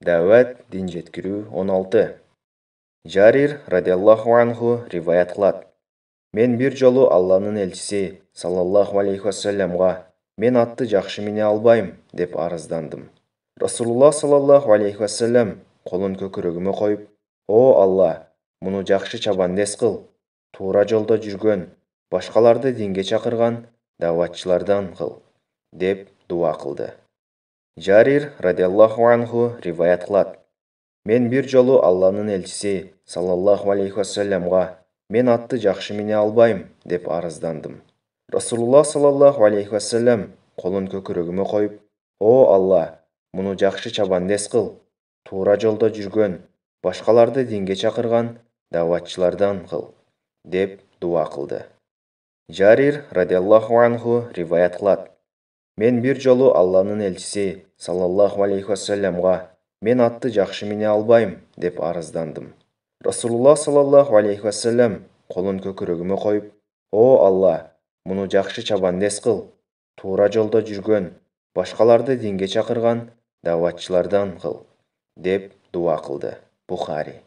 Дәвәт дин жеткирүү 16. Жарир радиаллаху анху риваят кылат. Мен бир жолу Алланын элчиси саллаллаху алейхи вассаламга мен атты жакшы мине албайм деп арыздандым. Расулуллах саллаллаху алейхи вассалам колун көкүрөгүмө коюп: "О Алла, муну жакшы чабандес кыл, туура жолдо жүргөн, башкаларды динге чакырган даватчылардан кыл" деп дуа кылды. Жарир радиаллаху анху риваят кылат. Мен бир жолу Алланын элчиси саллаллаху алейхи вассаламга мен атты жакшы мине албайм деп арыздандым. Расулуллах саллаллаху алейхи вассалам колун көкүрөгүмө коюп: "О Алла, муну жакшы чабандес кыл, туура жолдо жүргөн, башкаларды динге чакырган даватчылардан кыл" деп дуа кылды. Жарир радиаллаху анху риваят кылат. Мен бир жолу Алланын элчиси саллаллаху алейхи вассаламга мен атты жакшы мине албайм деп арыздандым. Расулуллах саллаллаху алейхи вассалам колун көкүрөгүмө коюп: "О Алла, муну жакшы чабандес кыл, туура жолдо жүргөн, башкаларды динге чакырган даватчылардан кыл" деп дуа кылды. Бухари.